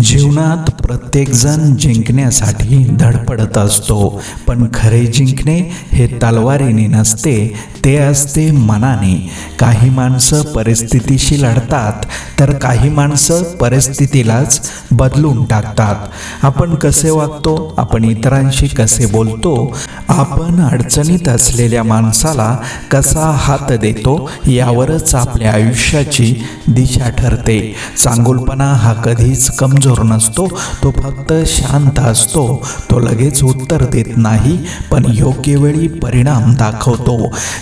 जीवनात प्रत्येकजण जिंकण्यासाठी धडपडत असतो, पण खरे जिंकणे हे तलवारीने नसते, ते असते मनाने. काही माणसं परिस्थितीशी लढतात, तर काही माणसं परिस्थितीलाच बदलून टाकतात. आपण कसे वागतो, आपण इतरांशी कसे बोलतो, आपण अडचणीत असलेल्या माणसाला कसा हात देतो, यावरच आपल्या आयुष्याची दिशा ठरते. चांगुलपणा हा कधीच कमजोर नसतो, तो फक्त शांत असतो. तो लगेच उत्तर देत नाही, पण योग्य वेळी परिणाम दाखवतो.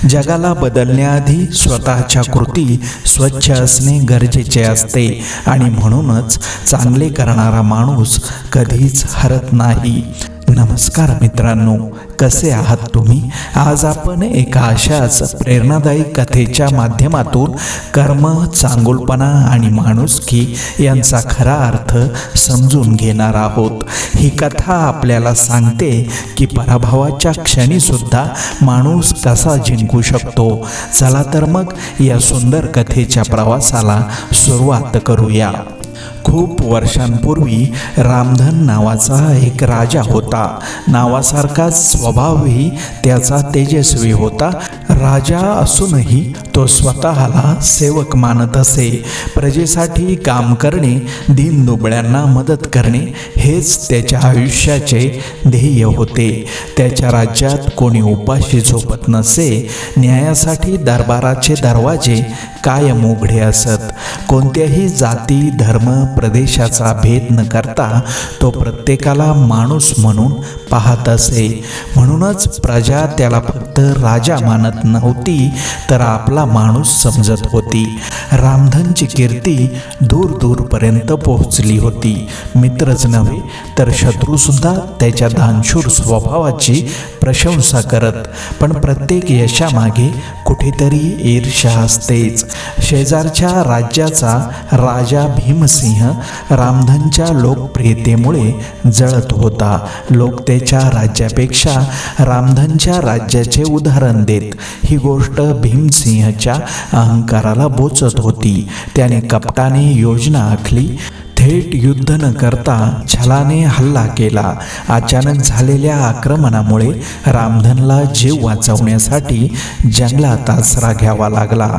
जगाला बदलण्याआधी स्वतःच्या कृती स्वच्छ असणे गरजेचे असते, आणि म्हणूनच चांगले करणारा माणूस कधीच हरत नाही. नमस्कार मित्रांनो, कसे आहात तुम्ही? आज आपण एका अशाच प्रेरणादायी कथेच्या माध्यमातून कर्म, चांगुलपणा आणि माणुसकी यांचा खरा अर्थ समजून घेणार आहोत. ही कथा आपल्याला सांगते की पराभवाच्या क्षणी सुद्धा माणूस कसा जिंकू शकतो. चला तर मग या सुंदर कथेच्या प्रवासाला सुरुवात करूया. खूप वर्षांपूर्वी रामधन नावाचा एक राजा होता. नावासारखाच स्वभावही त्याचा तेजस्वी होता. राजा असूनही तो स्वतःला सेवक मानत असे. प्रजेसाठी काम करणे, दीनदुबळ्यांना मदत करणे हेच त्याच्या आयुष्याचे ध्येय होते. त्याच्या राज्यात कोणी उपाशी झोपत नसे. न्यायासाठी दरबाराचे दरवाजे कायम उघडे असत. कोणत्याही जाती, धर्म, प्रदेशाचा भेद न करता तो प्रत्येकाला माणूस म्हणून पाहत असे. म्हणूनच प्रजा त्याला फक्त राजा मानत नव्हती, तर आपला माणूस समजत होती. रामधनची कीर्ती दूर दूरपर्यंत पोहोचली होती. मित्रच नव्हे तर शत्रूसुद्धा त्याच्या दानशूर स्वभावाची प्रशंसा करत. पण प्रत्येक यशामागे कुठेतरी ईर्ष्या असतेच. शेजारच्या राज्याचा राजा भीमसिंह रामधनच्या लोकप्रियतेमुळे जळत होता. लोक त्याच्या राज्यापेक्षा रामधनच्या राज्याचे उदाहरण देत. ही गोष्ट भीमसिंहच्या अहंकाराला बोचत होती. त्याने कपटाने योजना आखली. थेट युद्ध न करता छलाने हल्ला केला. अचानक झालेल्या आक्रमणामुळे रामधनला जीव वाचवण्यासाठी जंगलात आसरा घ्यावा लागला.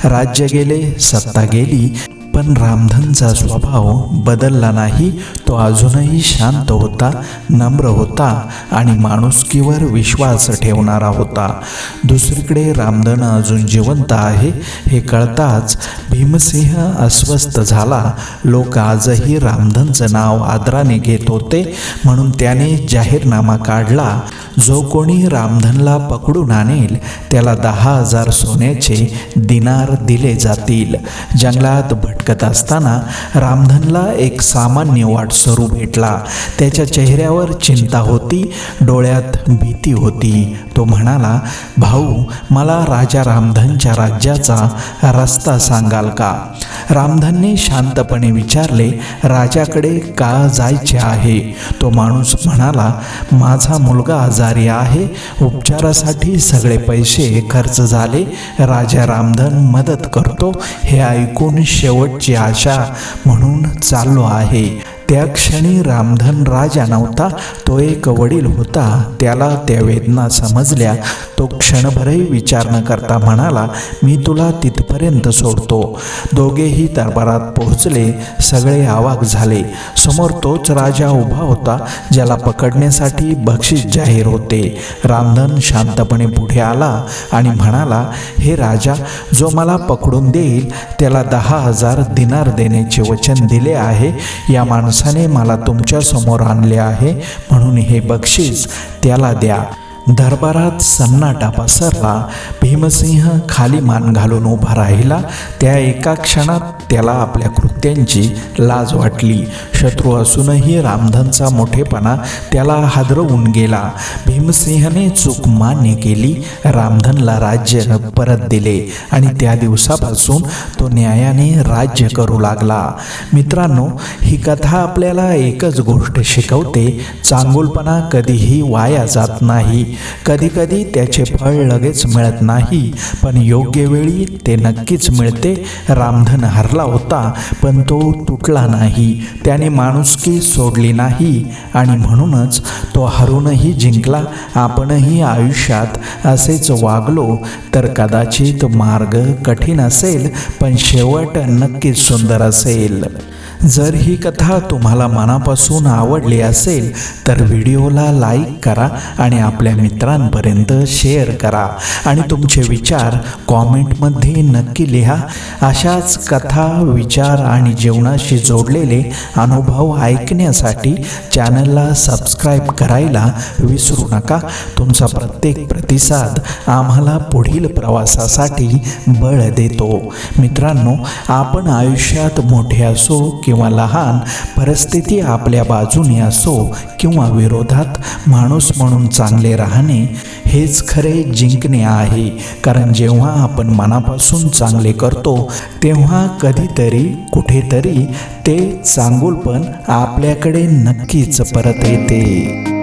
राज्य गेले, सत्ता गेली, पण रामधनचा स्वभाव बदलला नाही. तो अजूनही शांत होता, नम्र होता आणि माणुसकीवर विश्वास ठेवणारा होता. दुसरीकडे रामधन अजून जिवंत आहे हे कळताच भीमसिंह अस्वस्थ झाला. लोक आजही रामधनचं नाव आदराने घेत होते, म्हणून त्याने जाहीरनामा काढला. जो कोणी रामधनला पकडून आणेल त्याला 10,000 सोन्याचे दिनार दिले जातील. जंगलात भटकत असताना रामधनला एक सामान्य वाटसरू भेटला. त्याच्या चेहऱ्यावर चिंता होती, डोळ्यात भीती होती. तो म्हणाला, भाऊ, मला राजा रामधनच्या राज्याचा रस्ता सांगाल का? रामधनने शांतपणे विचारले, राजाकडे का जायचे आहे? तो माणूस म्हणाला, माझा मुलगा आजारी आहे. उपचारासाठी सगळे पैसे खर्च झाले. राजा रामधन मदत करतो हे ऐकून शेवटची आशा म्हणून चाललो आहे. त्या क्षणी रामधन राजा नव्हता, तो एक वडील होता. त्याला त्या वेदना समजल्या. तो क्षणभरही विचार न करता म्हणाला, मी तुला तिथपर्यंत सोडतो. दोघेही दरबारात पोहोचले. सगळे अवाक झाले. समोर तोच राजा उभा होता ज्याला पकडण्यासाठी बक्षीस जाहीर होते. रामधन शांतपणे पुढे आला आणि म्हणाला, हे राजा, जो मला पकडून देईल त्याला 10,000 दिनार देण्याचे वचन दिले आहे. या माणसाने मला तुमच्या समोर आणले आहे, म्हणून हे बक्षीस त्याला द्या. दरबारात सन्नाटा पसरला. भीमसिंह खाली मान घालून उभा राहिला. त्या एका क्षणात त्याला आपल्या कृत्यांची लाज वाटली. शत्रू असूनही रामधनचा मोठेपणा त्याला हादरवून गेला. भीमसिंहने चूक मान्य केली. रामधनला राज्य परत दिले आणि त्या दिवसापासून तो न्यायाने राज्य करू लागला. मित्रांनो, ही कथा आपल्याला एकच गोष्ट शिकवते, चांगुलपणा कधीही वाया जात नाही. कधीकधी त्याचे फळ लगेच मिळत नाही, पण योग्य वेळी ते नक्कीच मिळते. रामधन हरला होता, पण पण तो तुटला नाही, त्याने माणुसकी सोडली नाही आणि म्हणूनच तो हरूनही जिंकला. आपणही आयुष्यात असेच वागलो तर कदाचित मार्ग कठीण असेल पण शेवट नक्कीच सुंदर असेल. जर ही कथा तुम्हाला मनापासून आवडली असेल तर व्हिडिओला लाईक करा आणि आपल्या मित्रांपर्यंत शेअर करा आणि तुमचे विचार कॉमेंटमध्ये नक्की लिहा. अशाच कथा, विचार आणि जीवनाशी जोडलेले अनुभव ऐकण्यासाठी चॅनलला सबस्क्राईब करायला विसरू नका. तुमचा प्रत्येक प्रतिसाद आम्हाला पुढील प्रवासासाठी बळ देतो. मित्रांनो, आपण आयुष्यात मोठे असो किंवा लहान, परिस्थिती आपल्या बाजूने असो किंवा विरोधात, माणूस म्हणून चांगले राहणे हेच खरे जिंकणे आहे. कारण जेव्हा आपण मनापासून चांगले करतो तेव्हा कधीतरी कुठेतरी ते चांगुलपण आपल्याकडे नक्कीच परत येते.